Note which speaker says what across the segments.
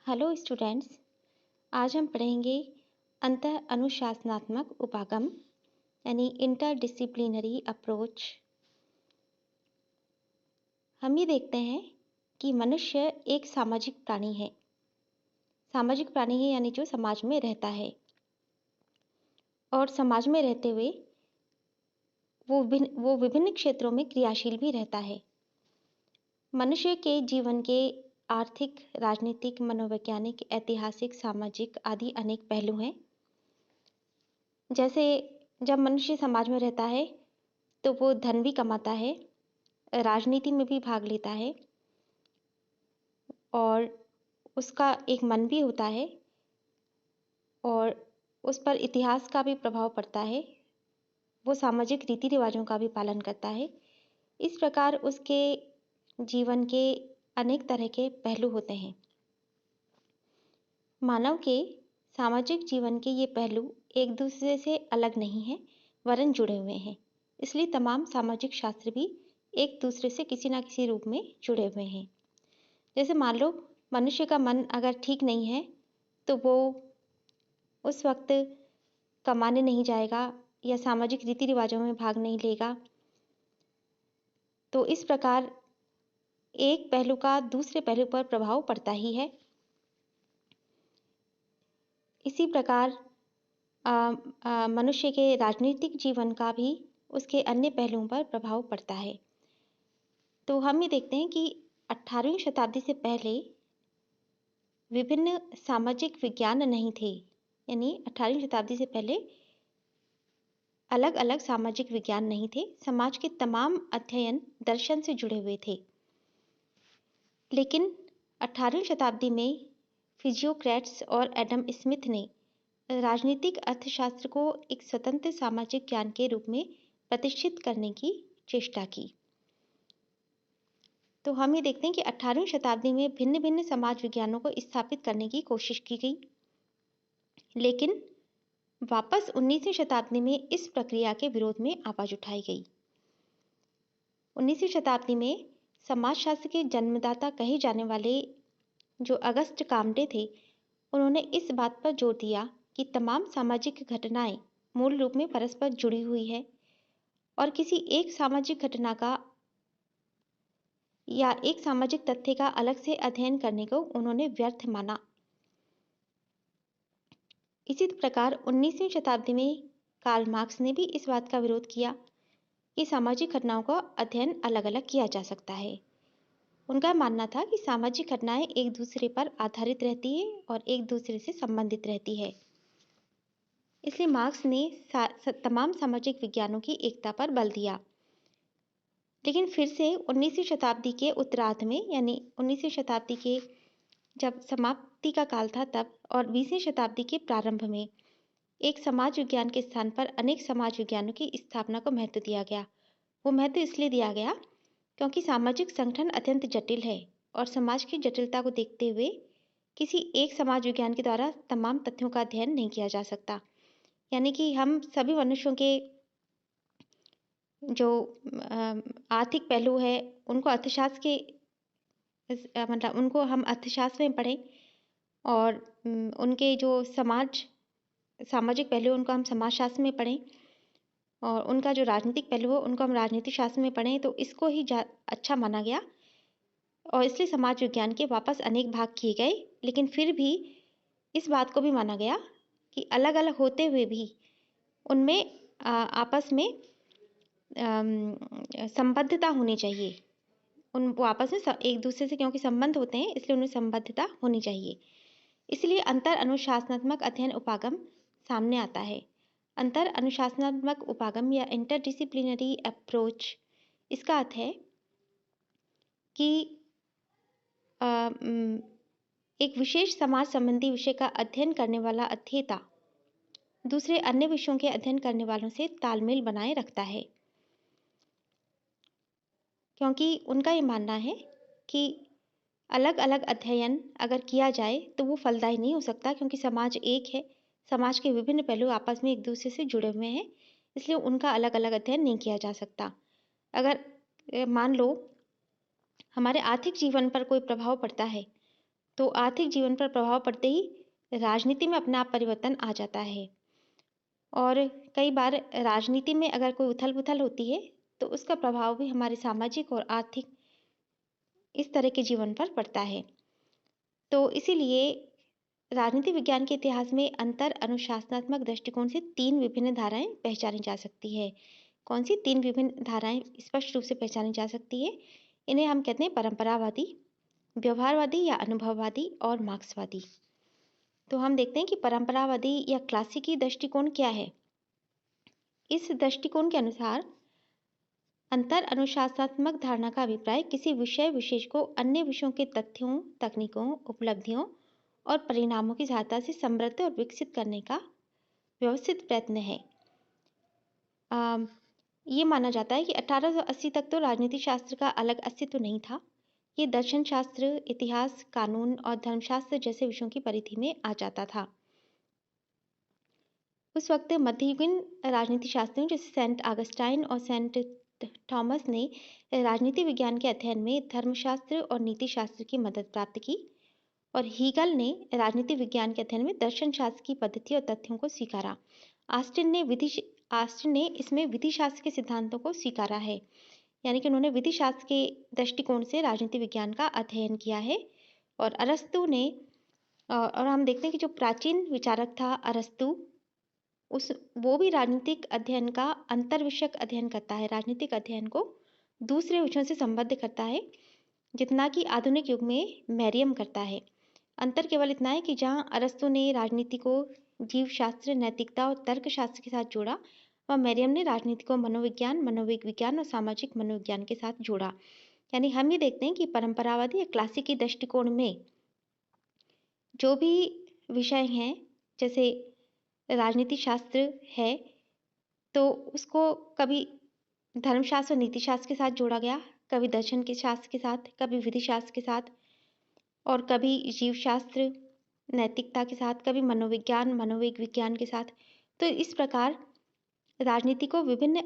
Speaker 1: Hello students. आज हम पढ़ेंगे अंतः अनुशासनात्मक उपागम यानी इंटरडिसिप्लिनरी अप्रोच। हम ये देखते हैं कि मनुष्य एक सामाजिक प्राणी है। सामाजिक प्राणी है यानी जो समाज में रहता है और समाज में रहते हुए वो विभिन्न क्षेत्रों में क्रियाशील भी रहता है। मनुष्य के जीवन के आर्थिक, राजनीतिक, मनोवैज्ञानिक, ऐतिहासिक, सामाजिक आदि अनेक पहलू हैं। जैसे जब मनुष्य समाज में रहता है तो वो धन भी कमाता है, राजनीति में भी भाग लेता है और उसका एक मन भी होता है और उस पर इतिहास का भी प्रभाव पड़ता है। वो सामाजिक रीति रिवाजों का भी पालन करता है। इस प्रकार उसके जीवन के अनेक तरह के पहलू होते हैं। मानव के सामाजिक जीवन के ये पहलू एक दूसरे से अलग नहीं हैं, वरन जुड़े हुए हैं। इसलिए तमाम सामाजिक शास्त्र भी एक दूसरे से किसी न किसी रूप में जुड़े हुए हैं। जैसे मान लो मनुष्य का मन अगर ठीक नहीं है तो वो उस वक्त कमाने नहीं जाएगा या सामाजिक रीति रिवाजों में भाग नहीं लेगा। तो इस प्रकार एक पहलू का दूसरे पहलू पर प्रभाव पड़ता ही है। इसी प्रकार मनुष्य के राजनीतिक जीवन का भी उसके अन्य पहलुओं पर प्रभाव पड़ता है। तो हम ये देखते हैं कि 18वीं शताब्दी से पहले विभिन्न सामाजिक विज्ञान नहीं थे। यानी 18वीं शताब्दी से पहले अलग अलग सामाजिक विज्ञान नहीं थे। समाज के तमाम अध्ययन दर्शन से जुड़े हुए थे। लेकिन 18वीं शताब्दी में फिजियोक्रेट्स और एडम स्मिथ ने राजनीतिक अर्थशास्त्र को एक स्वतंत्र सामाजिक ज्ञान के रूप में प्रतिष्ठित करने की चेष्टा की। तो हम ये देखते हैं कि 18वीं शताब्दी में भिन्न भिन्न समाज विज्ञानों को स्थापित करने की कोशिश की गई, लेकिन वापस 19वीं शताब्दी में इस प्रक्रिया के विरोध में आवाज उठाई गई। 19वीं शताब्दी में समाजशास्त्र के जन्मदाता कहे जाने वाले जो अगस्त काम्टे थे, उन्होंने इस बात पर जोर दिया कि तमाम सामाजिक घटनाएं मूल रूप में परस्पर जुड़ी हुई है और किसी एक सामाजिक घटना का या एक सामाजिक तथ्य का अलग से अध्ययन करने को उन्होंने व्यर्थ माना। इसी प्रकार 19वीं शताब्दी में कार्ल मार्क्स ने भी इस बात का विरोध किया कि सामाजिक घटनाओं का अध्ययन अलग अलग किया जा सकता है। उनका मानना था कि सामाजिक घटनाएं एक दूसरे पर आधारित रहती है और एक दूसरे से संबंधित रहती है। इसलिए मार्क्स ने तमाम सामाजिक विज्ञानों की एकता पर बल दिया। लेकिन फिर से 19वीं शताब्दी के उत्तरार्ध में यानी 19वीं शताब्दी के जब समाप्ति का काल था तब और 20वीं शताब्दी के प्रारंभ में एक समाज विज्ञान के स्थान पर अनेक समाज विज्ञानों की स्थापना को महत्व दिया गया। वो महत्व इसलिए दिया गया क्योंकि सामाजिक संगठन अत्यंत जटिल है और समाज की जटिलता को देखते हुए किसी एक समाज विज्ञान के द्वारा तमाम तथ्यों का अध्ययन नहीं किया जा सकता। यानी कि हम सभी मनुष्यों के जो आर्थिक पहलू है उनको अर्थशास्त्र के मतलब उनको हम अर्थशास्त्र में पढ़ें और उनके जो सामाजिक पहलू है उनको हम समाजशास्त्र में पढ़ें और उनका जो राजनीतिक पहलू है उनको हम राजनीतिक शास्त्र में पढ़ें, तो इसको ही अच्छा माना गया और इसलिए समाज विज्ञान के वापस अनेक भाग किए गए। लेकिन फिर भी इस बात को भी माना गया कि अलग अलग होते हुए भी उनमें आपस में संबद्धता होनी चाहिए। वो आपस में एक दूसरे से क्योंकि संबंध होते हैं इसलिए उनमें संबद्धता होनी चाहिए। इसलिए अंतर अनुशासनात्मक अध्ययन उपागम सामने आता है। अंतर अनुशासनात्मक उपागम या इंटरडिसिप्लिनरी अप्रोच, इसका अर्थ है कि एक विशेष समाज संबंधी विषय का अध्ययन करने वाला अध्येता दूसरे अन्य विषयों के अध्ययन करने वालों से तालमेल बनाए रखता है, क्योंकि उनका ये मानना है कि अलग अलग अध्ययन अगर किया जाए तो वो फलदायी नहीं हो सकता, क्योंकि समाज एक है, समाज के विभिन्न पहलू आपस में एक दूसरे से जुड़े हुए हैं, इसलिए उनका अलग अलग अध्ययन नहीं किया जा सकता। अगर मान लो हमारे आर्थिक जीवन पर कोई प्रभाव पड़ता है तो आर्थिक जीवन पर प्रभाव पड़ते ही राजनीति में अपने आप परिवर्तन आ जाता है। और कई बार राजनीति में अगर कोई उथल-पुथल होती है, तो उसका प्रभाव भी हमारे सामाजिक और आर्थिक इस तरह के जीवन पर पड़ता है। तो इसीलिए राजनीति विज्ञान के इतिहास में अंतर अनुशासनात्मक दृष्टिकोण से 3 विभिन्न धाराएँ पहचानी जा सकती है। कौन-सी 3 विभिन्न धाराएँ स्पष्ट रूप से पहचानी जा सकती है? इन्हें हम कहते हैं परंपरावादी, व्यवहारवादी या अनुभववादी और मार्क्सवादी। तो हम देखते हैं कि परंपरावादी या क्लासिकी दृष्टिकोण क्या है? इस दृष्टिकोण के अनुसार अंतर अनुशासनात्मक धारणा का अभिप्राय किसी विषय विशेष को अन्य विषयों के तथ्यों, तकनीकों, उपलब्धियों और परिणामों की सहायता से समृद्ध और विकसित करने का व्यवस्थित प्रयत्न है। ये माना जाता है कि 1880 तक तो राजनीति शास्त्र का अलग अस्तित्व नहीं था। ये दर्शन शास्त्र, इतिहास, कानून और धर्मशास्त्र जैसे विषयों की परिधि में आ जाता था। उस वक्त मध्ययुगीन राजनीति शास्त्रियों जैसे सेंट ऑगस्टाइन और सेंट थॉमस ने राजनीति विज्ञान के अध्ययन में धर्मशास्त्र और नीति शास्त्र की मदद प्राप्त की, और हीगल ने राजनीति विज्ञान के अध्ययन में दर्शन शास्त्र की पद्धति और तथ्यों को स्वीकारा। ऑस्टिन ने इसमें विधि शास्त्र के सिद्धांतों को स्वीकारा है, यानी कि उन्होंने विधि शास्त्र के दृष्टिकोण से राजनीति विज्ञान का अध्ययन किया है। और अरस्तु ने और हम देखते हैं कि जो प्राचीन विचारक था अरस्तु, वो भी राजनीतिक अध्ययन का अंतर विषयक अध्ययन करता है, राजनीतिक अध्ययन को दूसरे विषयों से संबद्ध करता है, जितना कि आधुनिक युग में मैरियम करता है। अंतर केवल इतना है कि जहाँ अरस्तु ने राजनीति को जीव शास्त्र, नैतिकता और तर्क शास्त्र के साथ जोड़ा, वह मैरियम ने राजनीति को मनोविज्ञान, मनोवेग विज्ञान और सामाजिक मनोविज्ञान के साथ जोड़ा। यानी हम ये देखते हैं कि परंपरावादी या क्लासिकी दृष्टिकोण में जो भी विषय हैं, जैसे राजनीति शास्त्र है, तो उसको कभी धर्मशास्त्र और नीति शास्त्र के साथ जोड़ा गया, कभी दर्शन के शास्त्र के साथ, कभी विधि शास्त्र के साथ, और कभी जीव शास्त्र, नैतिकता के साथ, कभी मनोविज्ञान, मनोवेग विज्ञान के साथ। तो इस प्रकार राजनीति को विभिन्न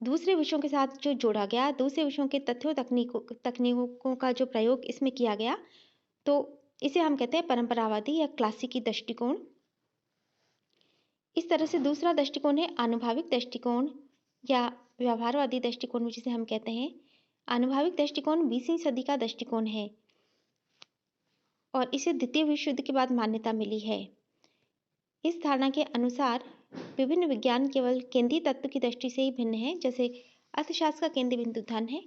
Speaker 1: दूसरे विषयों के साथ जो जोड़ा गया, दूसरे विषयों के तथ्यों, तकनीकों का जो प्रयोग इसमें किया गया, तो इसे हम कहते हैं परंपरावादी या क्लासिकी दृष्टिकोण। इस तरह से दूसरा दृष्टिकोण है आनुभविक दृष्टिकोण या व्यवहारवादी दृष्टिकोण, जिसे हम कहते हैं। आनुभविक दृष्टिकोण 20वीं सदी का दृष्टिकोण है और इसे द्वितीय विश्व युद्ध के बाद मान्यता मिली है। इस धारणा के अनुसार विभिन्न विज्ञान केवल केंद्रीय तत्व की दृष्टि से ही भिन्न है। जैसे अर्थशास्त्र का केंद्र बिंदु धन है,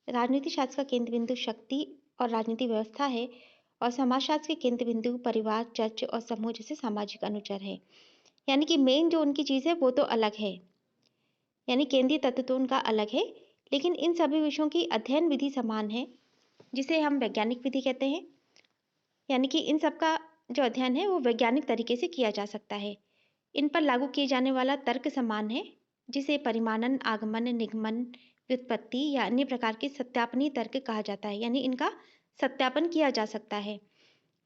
Speaker 1: राजनीति शास्त्र का केंद्र बिंदु शक्ति और राजनीतिक व्यवस्था है, और समाजशास्त्र के केंद्र बिंदु परिवार, चर्च और समूह जैसे सामाजिक अनुचर है। यानी कि मेन जो उनकी चीज़ है वो तो अलग है, यानी केंद्रीय तत्व तो उनका अलग है, लेकिन इन सभी विषयों की अध्ययन विधि समान है, जिसे हम वैज्ञानिक विधि कहते हैं। यानी कि इन सब का जो अध्ययन है वो वैज्ञानिक तरीके से किया जा सकता है। इन पर लागू किए जाने वाला तर्क समान है, जिसे परिमाणन, आगमन, निगमन, व्युत्पत्ति या अन्य प्रकार के सत्यापनीय तर्क कहा जाता है। यानी इनका सत्यापन किया जा सकता है,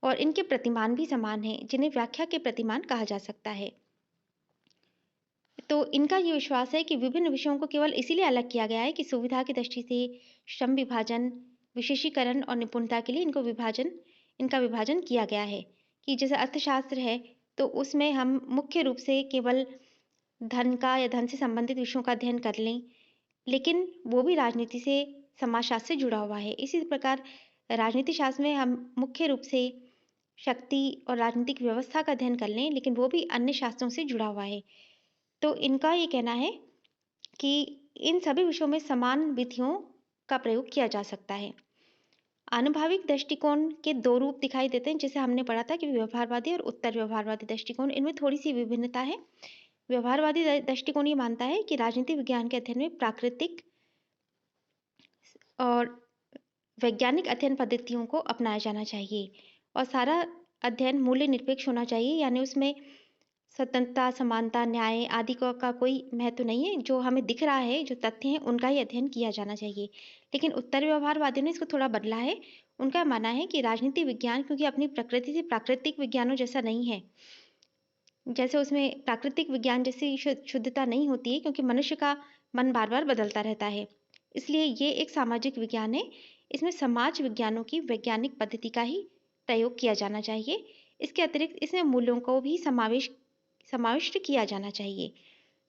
Speaker 1: और इनके प्रतिमान भी समान हैं, जिन्हें व्याख्या के प्रतिमान कहा जा सकता है। तो इनका ये विश्वास है कि विभिन्न विषयों को केवल इसीलिए अलग किया गया है कि सुविधा की दृष्टि से श्रम विभाजन, विशेषीकरण और निपुणता के लिए इनका विभाजन किया गया है। कि जैसे अर्थशास्त्र है, तो उसमें हम मुख्य रूप से केवल धन का या धन से संबंधित विषयों का अध्ययन कर लें, लेकिन वो भी राजनीति से, समाजशास्त्र से जुड़ा हुआ है। इसी प्रकार राजनीति शास्त्र में हम मुख्य रूप से शक्ति और राजनीतिक व्यवस्था का अध्ययन कर लें, लेकिन वो भी अन्य शास्त्रों से जुड़ा हुआ है। तो इनका ये कहना है कि इन सभी विषयों में समान विधियों का प्रयोग किया जा सकता है। आनुभविक दृष्टिकोण के 2 रूप दिखाई देते हैं, जैसे हमने पढ़ा था कि व्यवहारवादी और उत्तर व्यवहारवादी दृष्टिकोण, इनमें थोड़ी सी विभिन्नता है। व्यवहारवादी दृष्टिकोण ये मानता है कि राजनीति विज्ञान के अध्ययन में प्राकृतिक और वैज्ञानिक अध्ययन पद्धतियों को अपनाया जाना चाहिए, और सारा अध्ययन मूल्य निरपेक्ष होना चाहिए। यानी उसमें स्वतंत्रता, समानता, न्याय आदि का कोई महत्व नहीं है। जो हमें दिख रहा है, जो तथ्य हैं, उनका ही अध्ययन किया जाना चाहिए। लेकिन उत्तर व्यवहारवादियों ने इसको थोड़ा बदला है। उनका मानना है कि राजनीति विज्ञान क्योंकि अपनी प्रकृति से प्राकृतिक विज्ञानों जैसा नहीं है, जैसे उसमें प्राकृतिक विज्ञान जैसी शुद्धता नहीं होती है, क्योंकि मनुष्य का मन बार बार बदलता रहता है, इसलिए ये एक सामाजिक विज्ञान है। इसमें समाज विज्ञानों की वैज्ञानिक पद्धति का ही प्रयोग किया जाना चाहिए। इसके अतिरिक्त इसमें मूल्यों को भी समाविष्ट किया जाना चाहिए।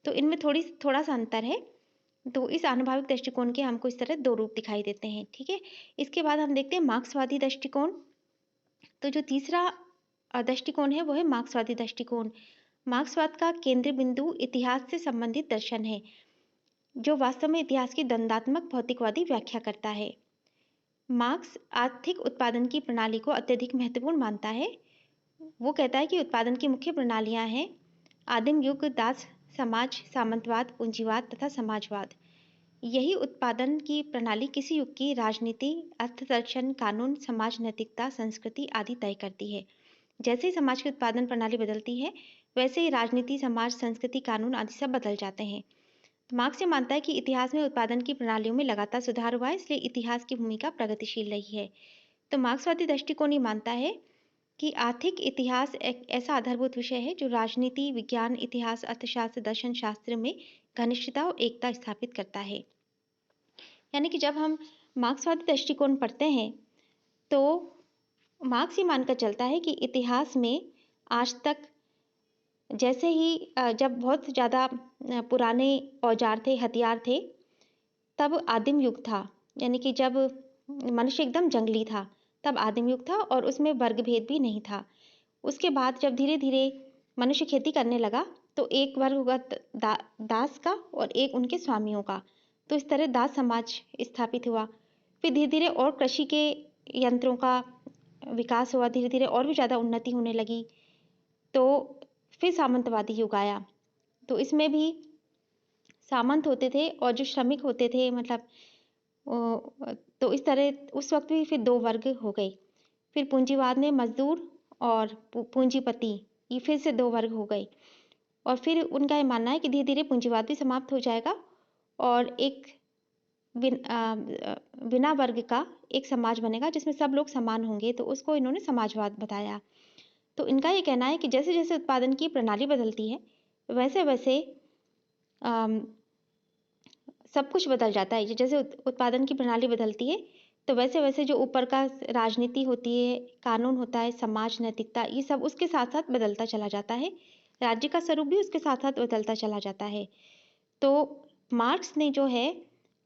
Speaker 1: तो इनमें थोड़ा सा अंतर है। तो इस आनुभाविक दृष्टिकोण के हमको इस तरह दो रूप दिखाई देते हैं। ठीक है, इसके बाद हम देखते हैं मार्क्सवादी दृष्टिकोण। तो जो तीसरा दृष्टिकोण है वो है मार्क्सवादी दृष्टिकोण। मार्क्सवाद का केंद्र बिंदु इतिहास से संबंधित दर्शन है, जो वास्तव में इतिहास की द्वंद्वात्मक भौतिकवादी व्याख्या करता है। मार्क्स आर्थिक उत्पादन की प्रणाली को अत्यधिक महत्वपूर्ण मानता है। वो कहता है कि उत्पादन की मुख्य प्रणालियां हैं आदिम युग, दास समाज, सामंतवाद, पूंजीवाद तथा समाजवाद। यही उत्पादन की प्रणाली किसी युग की राजनीति, अर्थदर्शन, कानून, समाज नैतिकता, संस्कृति आदि तय करती है। जैसे ही समाज की उत्पादन प्रणाली बदलती है, वैसे ही राजनीति, समाज, संस्कृति, कानून आदि सब बदल जाते हैं। तो मार्क्स ये मानता है कि इतिहास में उत्पादन की प्रणालियों में लगातार सुधार हुआ है, इसलिए इतिहास की भूमिका प्रगतिशील रही है। तो मार्क्सवादी दृष्टिकोण ये मानता है कि आर्थिक इतिहास एक ऐसा आधारभूत विषय है जो राजनीति, विज्ञान, इतिहास, अर्थशास्त्र, दर्शन शास्त्र में घनिष्ठता और एकता स्थापित करता है। यानी कि जब हम मार्क्सवादी दृष्टिकोण पढ़ते हैं, तो मार्क्स ये मानकर चलता है कि इतिहास में आज तक जैसे ही जब बहुत ज़्यादा पुराने औजार थे, हथियार थे, तब आदिम युग था। यानी कि जब मनुष्य एकदम जंगली था, तब आदिम युग था और उसमें वर्ग भेद भी नहीं था। उसके बाद जब धीरे धीरे मनुष्य खेती करने लगा, तो एक वर्ग होगा दास का और एक उनके स्वामियों का। तो इस तरह दास समाज स्थापित हुआ। फिर धीरे धीरे और कृषि के यंत्रों का विकास हुआ, धीरे धीरे और भी ज़्यादा उन्नति होने लगी। तो फिर सामंतवादी युग आया। तो इसमें भी सामंत होते थे और जो श्रमिक होते थे, मतलब तो इस तरह उस वक्त भी फिर दो वर्ग हो गए। फिर पूंजीवाद में मजदूर और पूंजीपति, ये फिर से दो वर्ग हो गए। और फिर उनका ये मानना है कि धीरे धीरे पूंजीवाद भी समाप्त हो जाएगा और एक बिना वर्ग का एक समाज बनेगा जिसमें सब लोग समान होंगे। तो उसको इन्होंने समाजवाद बताया। तो इनका ये कहना है कि जैसे जैसे उत्पादन की प्रणाली बदलती है, वैसे वैसे सब कुछ बदल जाता है। जैसे उत्पादन की प्रणाली बदलती है, तो वैसे वैसे जो ऊपर का राजनीति होती है, कानून होता है, समाज नैतिकता, ये सब उसके साथ साथ बदलता चला जाता है। राज्य का स्वरूप भी उसके साथ साथ बदलता चला जाता है। तो मार्क्स ने जो है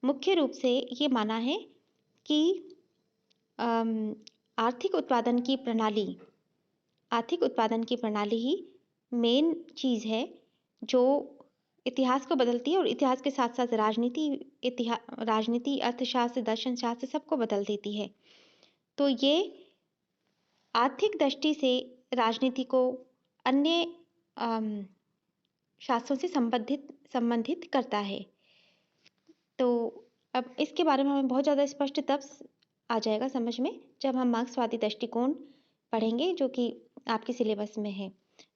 Speaker 1: मुख्य रूप से ये माना है कि आर्थिक उत्पादन की प्रणाली ही मेन चीज़ है जो इतिहास को बदलती है और इतिहास के साथ साथ राजनीति, अर्थशास्त्र, दर्शन शास्त्र सबको बदल देती है। तो ये आर्थिक दृष्टि से राजनीति को अन्य शास्त्रों से संबंधित करता है। तो अब इसके बारे में हमें बहुत ज़्यादा स्पष्ट तब आ जाएगा समझ में, जब हम मार्क्सवादी दृष्टिकोण पढ़ेंगे, जो कि आपके सिलेबस में है।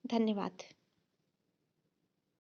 Speaker 1: धन्यवाद।